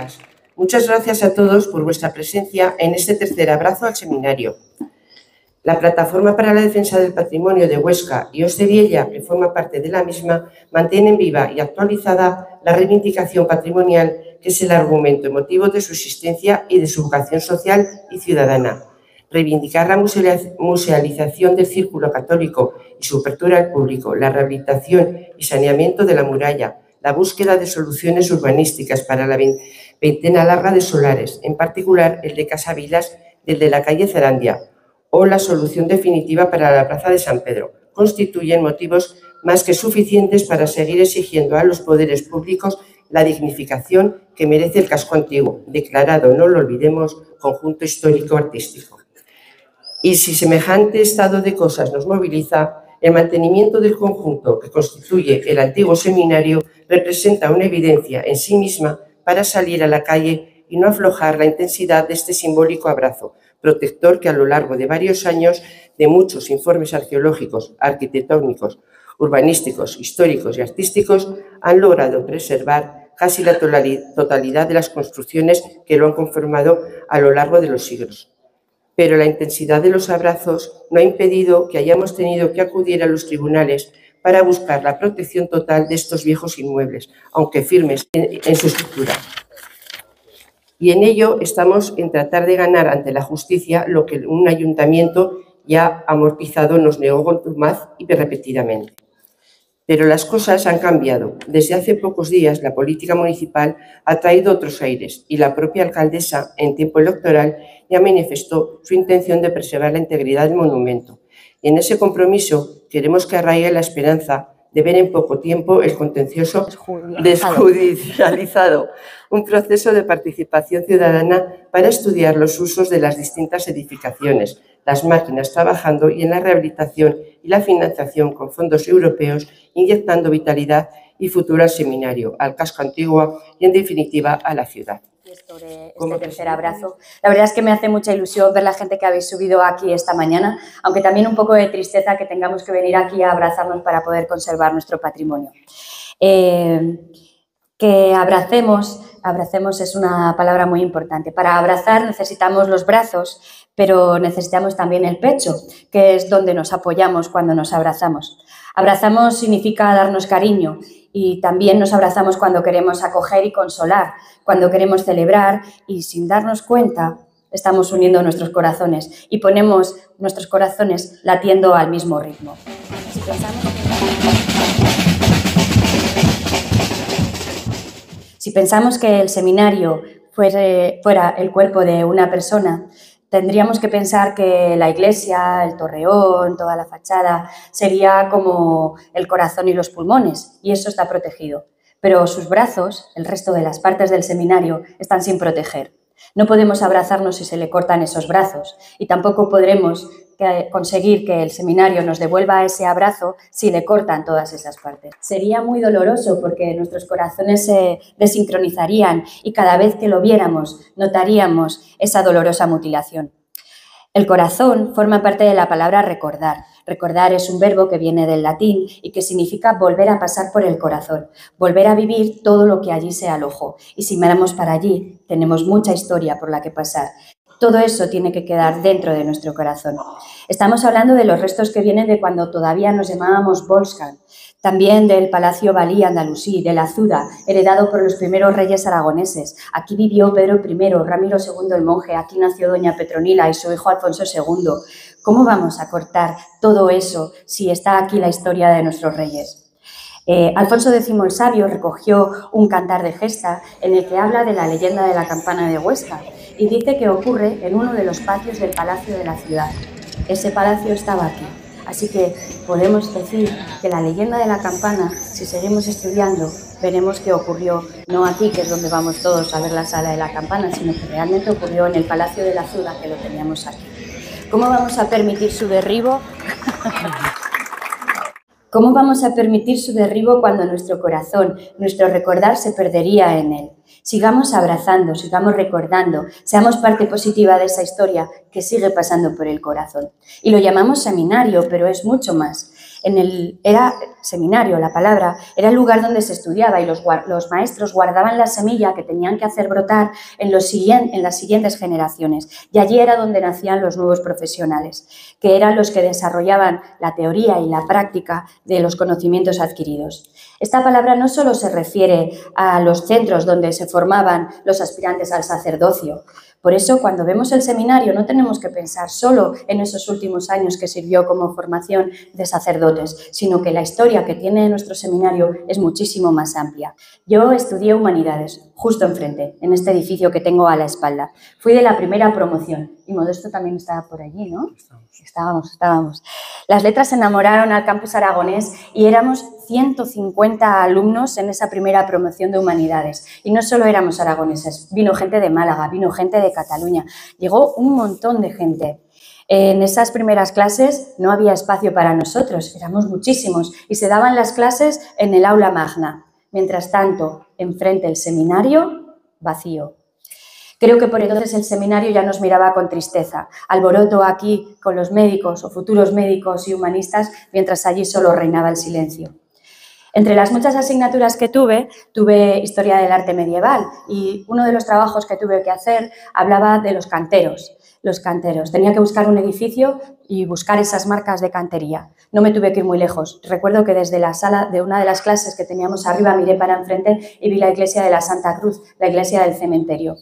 colegas. Muchas gracias a todos por vuestra presencia en este tercer abrazo al seminario. La Plataforma para la Defensa del Patrimonio de Huesca y Os de Viella, que forma parte de la misma, mantienen viva y actualizada la reivindicación patrimonial, que es el argumento emotivo de su existencia y de su vocación social y ciudadana. Reivindicar la musealización del Círculo Católico y su apertura al público, la rehabilitación y saneamiento de la muralla, la búsqueda de soluciones urbanísticas para la veintena larga de solares, en particular el de Casa Vilas, el de la calle Zarandia, o la solución definitiva para la plaza de San Pedro, constituyen motivos más que suficientes para seguir exigiendo a los poderes públicos la dignificación que merece el casco antiguo, declarado, no lo olvidemos, conjunto histórico-artístico. Y si semejante estado de cosas nos moviliza, el mantenimiento del conjunto que constituye el antiguo seminario representa una evidencia en sí misma para salir a la calle y no aflojar la intensidad de este simbólico abrazo protector que a lo largo de varios años de muchos informes arqueológicos, arquitectónicos, urbanísticos, históricos y artísticos han logrado preservar casi la totalidad de las construcciones que lo han conformado a lo largo de los siglos. Pero la intensidad de los abrazos no ha impedido que hayamos tenido que acudir a los tribunales para buscar la protección total de estos viejos inmuebles, aunque firmes en su estructura. Y en ello estamos en tratar de ganar ante la justicia lo que un ayuntamiento ya amortizado nos negó contumaz y repetidamente. Pero las cosas han cambiado. Desde hace pocos días la política municipal ha traído otros aires y la propia alcaldesa, en tiempo electoral, ya manifestó su intención de preservar la integridad del monumento. Y en ese compromiso queremos que arraigue la esperanza de ver en poco tiempo el contencioso desjudicializado, un proceso de participación ciudadana para estudiar los usos de las distintas edificaciones, las máquinas trabajando y en la rehabilitación y la financiación con fondos europeos, inyectando vitalidad y futuro al seminario, al casco antiguo y, en definitiva, a la ciudad. Sobre este tercer abrazo. La verdad es que me hace mucha ilusión ver la gente que habéis subido aquí esta mañana, aunque también un poco de tristeza que tengamos que venir aquí a abrazarnos para poder conservar nuestro patrimonio. Que abracemos es una palabra muy importante. Para abrazar necesitamos los brazos, pero necesitamos también el pecho, que es donde nos apoyamos cuando nos abrazamos. Abrazamos significa darnos cariño y también nos abrazamos cuando queremos acoger y consolar, cuando queremos celebrar y sin darnos cuenta estamos uniendo nuestros corazones y ponemos nuestros corazones latiendo al mismo ritmo. Si pensamos que el seminario fuera el cuerpo de una persona, tendríamos que pensar que la iglesia, el torreón, toda la fachada, sería como el corazón y los pulmones, y eso está protegido. Pero sus brazos, el resto de las partes del seminario, están sin proteger. No podemos abrazarnos si se le cortan esos brazos, y tampoco podremos conseguir que el seminario nos devuelva ese abrazo si le cortan todas esas partes. Sería muy doloroso porque nuestros corazones se desincronizarían y cada vez que lo viéramos notaríamos esa dolorosa mutilación. El corazón forma parte de la palabra recordar. Recordar es un verbo que viene del latín y que significa volver a pasar por el corazón, volver a vivir todo lo que allí se alojó. Y si miramos para allí, tenemos mucha historia por la que pasar. Todo eso tiene que quedar dentro de nuestro corazón. Estamos hablando de los restos que vienen de cuando todavía nos llamábamos Volscan, también del Palacio Balí Andalusí, de la Azuda, heredado por los primeros reyes aragoneses. Aquí vivió Pedro I, Ramiro II el monje, aquí nació doña Petronila y su hijo Alfonso II. ¿Cómo vamos a cortar todo eso si está aquí la historia de nuestros reyes? Alfonso X el Sabio recogió un cantar de gesta en el que habla de la leyenda de la campana de Huesca y dice que ocurre en uno de los patios del palacio de la ciudad. Ese palacio estaba aquí, así que podemos decir que la leyenda de la campana, si seguimos estudiando, veremos que ocurrió no aquí, que es donde vamos todos a ver la sala de la campana, sino que realmente ocurrió en el palacio de la ciudad, que lo teníamos aquí. ¿Cómo vamos a permitir su derribo? ¿Cómo vamos a permitir su derribo cuando nuestro corazón, nuestro recordar se perdería en él? Sigamos abrazando, sigamos recordando, seamos parte positiva de esa historia que sigue pasando por el corazón. Y lo llamamos seminario, pero es mucho más. Era seminario, la palabra, era el lugar donde se estudiaba y los maestros guardaban la semilla que tenían que hacer brotar en las siguientes generaciones. Y allí era donde nacían los nuevos profesionales, que eran los que desarrollaban la teoría y la práctica de los conocimientos adquiridos. Esta palabra no solo se refiere a los centros donde se formaban los aspirantes al sacerdocio. Por eso, cuando vemos el seminario, no tenemos que pensar solo en esos últimos años que sirvió como formación de sacerdotes, sino que la historia que tiene nuestro seminario es muchísimo más amplia. Yo estudié Humanidades, justo enfrente, en este edificio que tengo a la espalda. Fui de la primera promoción y Modesto también estaba por allí, ¿no? Estábamos. Las letras se enamoraron al campus aragonés y éramos 150 alumnos en esa primera promoción de Humanidades. Y no solo éramos aragoneses, vino gente de Málaga, vino gente de Cataluña, llegó un montón de gente. En esas primeras clases no había espacio para nosotros, éramos muchísimos y se daban las clases en el aula magna. Mientras tanto, enfrente el seminario, vacío. Creo que por entonces el seminario ya nos miraba con tristeza, alboroto aquí con los médicos o futuros médicos y humanistas, mientras allí solo reinaba el silencio. Entre las muchas asignaturas que tuve Historia del Arte Medieval y uno de los trabajos que tuve que hacer hablaba de los canteros. Los canteros. Tenía que buscar un edificio y buscar esas marcas de cantería. No me tuve que ir muy lejos. Recuerdo que desde la sala de una de las clases que teníamos arriba miré para enfrente y vi la iglesia de la Santa Cruz, la iglesia del cementerio.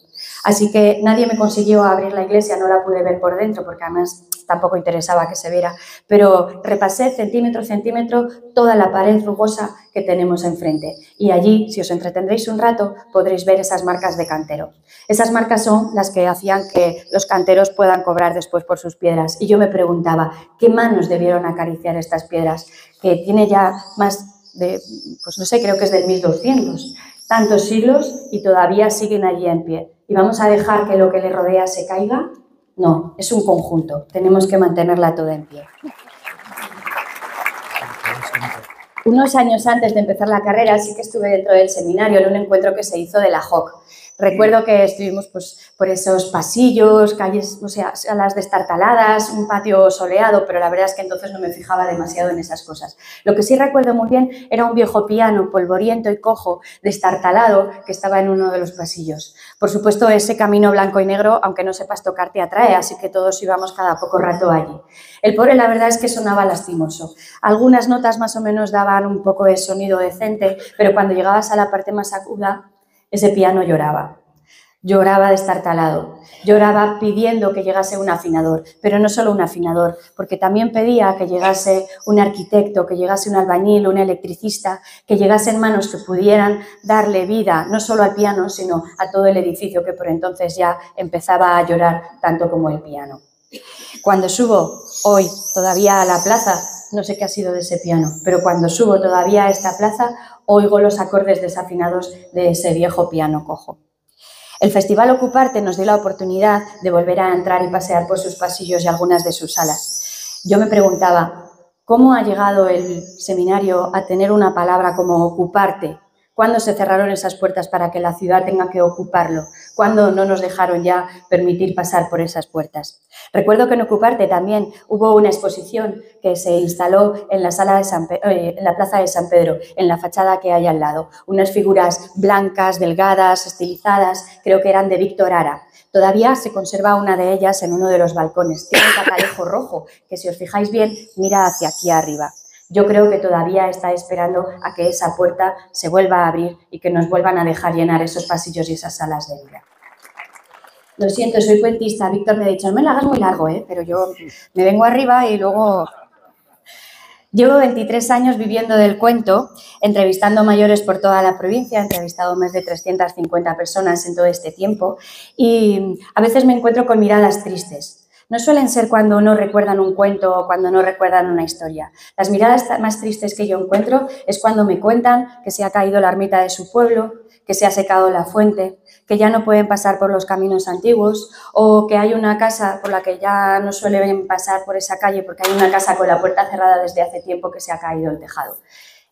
Así que nadie me consiguió abrir la iglesia, no la pude ver por dentro porque además tampoco interesaba que se viera, pero repasé centímetro a centímetro toda la pared rugosa que tenemos enfrente y allí, si os entretendréis un rato, podréis ver esas marcas de cantero. Esas marcas son las que hacían que los canteros puedan cobrar después por sus piedras y yo me preguntaba, ¿qué manos debieron acariciar estas piedras? Que tiene ya más de, pues no sé, creo que es del 1200, tantos siglos y todavía siguen allí en pie. ¿Y vamos a dejar que lo que le rodea se caiga? No, es un conjunto, tenemos que mantenerla toda en pie. Unos años antes de empezar la carrera sí que estuve dentro del seminario en un encuentro que se hizo de la JOC. Recuerdo que estuvimos por esos pasillos, calles, o sea, salas destartaladas, un patio soleado, pero la verdad es que entonces no me fijaba demasiado en esas cosas. Lo que sí recuerdo muy bien era un viejo piano polvoriento y cojo, destartalado, que estaba en uno de los pasillos. Por supuesto, ese camino blanco y negro, aunque no sepas tocar, te atrae, así que todos íbamos cada poco rato allí. El pobre, la verdad es que sonaba lastimoso. Algunas notas más o menos daban un poco de sonido decente, pero cuando llegabas a la parte más aguda, ese piano lloraba. Lloraba destartalado, lloraba pidiendo que llegase un afinador, pero no solo un afinador, porque también pedía que llegase un arquitecto, que llegase un albañil, un electricista, que llegasen manos que pudieran darle vida no solo al piano, sino a todo el edificio que por entonces ya empezaba a llorar tanto como el piano. Cuando subo hoy todavía a la plaza, no sé qué ha sido de ese piano, pero cuando subo todavía a esta plaza, oigo los acordes desafinados de ese viejo piano cojo. El Festival Ocuparte nos dio la oportunidad de volver a entrar y pasear por sus pasillos y algunas de sus salas. Yo me preguntaba, ¿cómo ha llegado el seminario a tener una palabra como ocuparte? ¿Cuándo se cerraron esas puertas para que la ciudad tenga que ocuparlo? ¿Cuándo no nos dejaron ya permitir pasar por esas puertas? Recuerdo que en Ocuparte también hubo una exposición que se instaló en la plaza de San Pedro, en la fachada que hay al lado. Unas figuras blancas, delgadas, estilizadas, creo que eran de Víctor Ara. Todavía se conserva una de ellas en uno de los balcones. Tiene un catalejo rojo que, si os fijáis bien, mira hacia aquí arriba. Yo creo que todavía está esperando a que esa puerta se vuelva a abrir y que nos vuelvan a dejar llenar esos pasillos y esas salas de vida. Lo siento, soy cuentista. Víctor me ha dicho, no me lo hagas muy largo, pero yo me vengo arriba y luego... Llevo 23 años viviendo del cuento, entrevistando mayores por toda la provincia, he entrevistado más de 350 personas en todo este tiempo y a veces me encuentro con miradas tristes. No suelen ser cuando no recuerdan un cuento o cuando no recuerdan una historia. Las miradas más tristes que yo encuentro es cuando me cuentan que se ha caído la ermita de su pueblo, que se ha secado la fuente, que ya no pueden pasar por los caminos antiguos o que hay una casa por la que ya no suelen pasar por esa calle porque hay una casa con la puerta cerrada desde hace tiempo que se ha caído el tejado.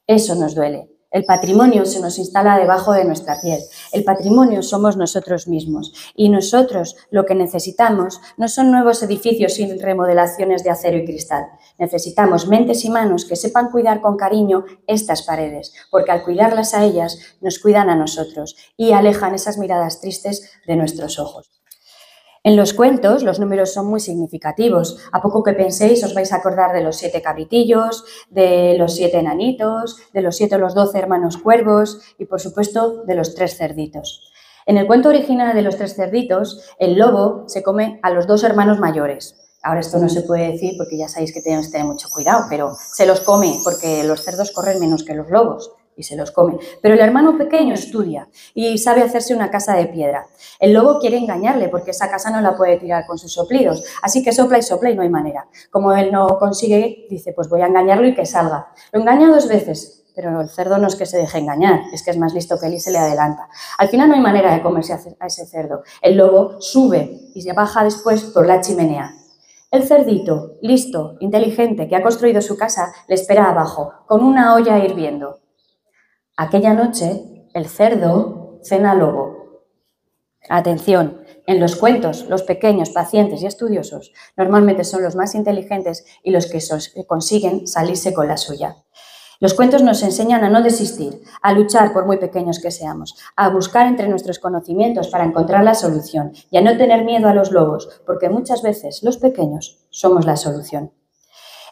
Eso nos duele. El patrimonio se nos instala debajo de nuestra piel. El patrimonio somos nosotros mismos y nosotros lo que necesitamos no son nuevos edificios sin remodelaciones de acero y cristal. Necesitamos mentes y manos que sepan cuidar con cariño estas paredes, porque al cuidarlas a ellas nos cuidan a nosotros y alejan esas miradas tristes de nuestros ojos. En los cuentos los números son muy significativos. A poco que penséis os vais a acordar de los 7 cabritillos, de los 7 enanitos, de los 7 o los 12 hermanos cuervos y, por supuesto, de los 3 cerditos. En el cuento original de los 3 cerditos, el lobo se come a los 2 hermanos mayores. Ahora esto no se puede decir porque ya sabéis que tenemos que tener mucho cuidado, pero se los come porque los cerdos corren menos que los lobos y se los come. Pero el hermano pequeño estudia y sabe hacerse una casa de piedra. El lobo quiere engañarle porque esa casa no la puede tirar con sus soplidos, así que sopla y no hay manera. Como él no consigue, dice, pues voy a engañarlo y que salga. Lo engaña 2 veces, pero el cerdo no es que se deje engañar, es que es más listo que él y se le adelanta. Al final no hay manera de comerse a ese cerdo. El lobo sube y se baja después por la chimenea. El cerdito, listo, inteligente, que ha construido su casa, le espera abajo, con una olla hirviendo. Aquella noche, el cerdo cena al lobo. Atención, en los cuentos, los pequeños, pacientes y estudiosos normalmente son los más inteligentes y los que consiguen salirse con la suya. Los cuentos nos enseñan a no desistir, a luchar por muy pequeños que seamos, a buscar entre nuestros conocimientos para encontrar la solución y a no tener miedo a los lobos, porque muchas veces los pequeños somos la solución.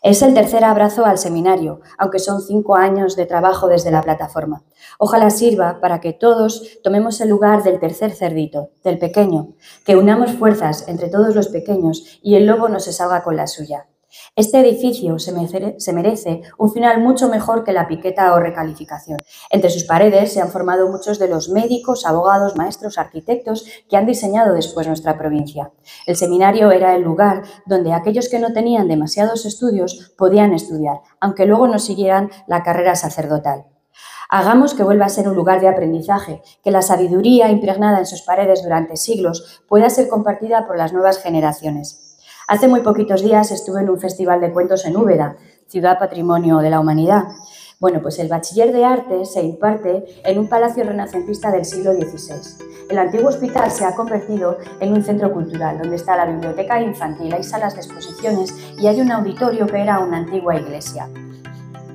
Es el tercer abrazo al seminario, aunque son 5 años de trabajo desde la plataforma. Ojalá sirva para que todos tomemos el lugar del tercer cerdito, del pequeño, que unamos fuerzas entre todos los pequeños y el lobo no se salga con la suya. Este edificio se merece un final mucho mejor que la piqueta o recalificación. Entre sus paredes se han formado muchos de los médicos, abogados, maestros, arquitectos que han diseñado después nuestra provincia. El seminario era el lugar donde aquellos que no tenían demasiados estudios podían estudiar, aunque luego no siguieran la carrera sacerdotal. Hagamos que vuelva a ser un lugar de aprendizaje, que la sabiduría impregnada en sus paredes durante siglos pueda ser compartida por las nuevas generaciones. Hace muy poquitos días estuve en un festival de cuentos en Úbeda, ciudad patrimonio de la humanidad. Bueno, pues el bachiller de arte se imparte en un palacio renacentista del siglo XVI. El antiguo hospital se ha convertido en un centro cultural, donde está la biblioteca infantil, hay salas de exposiciones y hay un auditorio que era una antigua iglesia.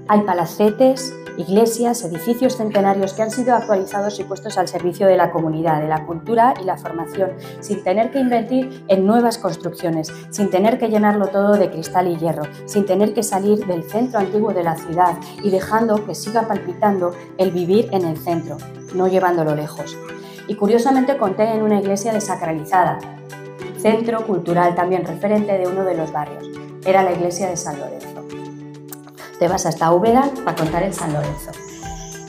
Hay palacetes, iglesias, edificios centenarios que han sido actualizados y puestos al servicio de la comunidad, de la cultura y la formación, sin tener que invertir en nuevas construcciones, sin tener que llenarlo todo de cristal y hierro, sin tener que salir del centro antiguo de la ciudad y dejando que siga palpitando el vivir en el centro, no llevándolo lejos. Y curiosamente conté en una iglesia desacralizada, centro cultural también referente de uno de los barrios. Era la iglesia de San Lorenzo. Te vas hasta Úbeda para contar el San Lorenzo.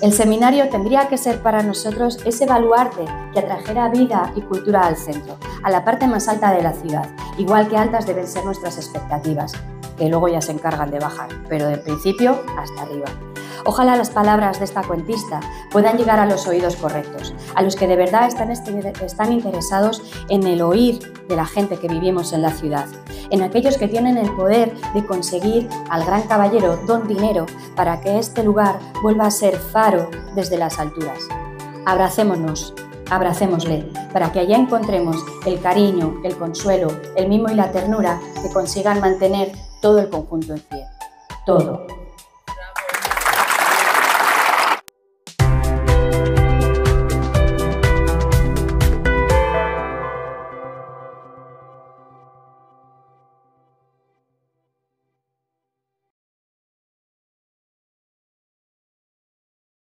El seminario tendría que ser para nosotros ese baluarte que atrajera vida y cultura al centro, a la parte más alta de la ciudad, igual que altas deben ser nuestras expectativas, que luego ya se encargan de bajar, pero de principio hasta arriba. Ojalá las palabras de esta cuentista puedan llegar a los oídos correctos, a los que de verdad están interesados en el oír de la gente que vivimos en la ciudad, en aquellos que tienen el poder de conseguir al gran caballero Don Dinero para que este lugar vuelva a ser faro desde las alturas. Abracémonos, abracémosle, para que allá encontremos el cariño, el consuelo, el mimo y la ternura que consigan mantener todo el conjunto en pie. Todo.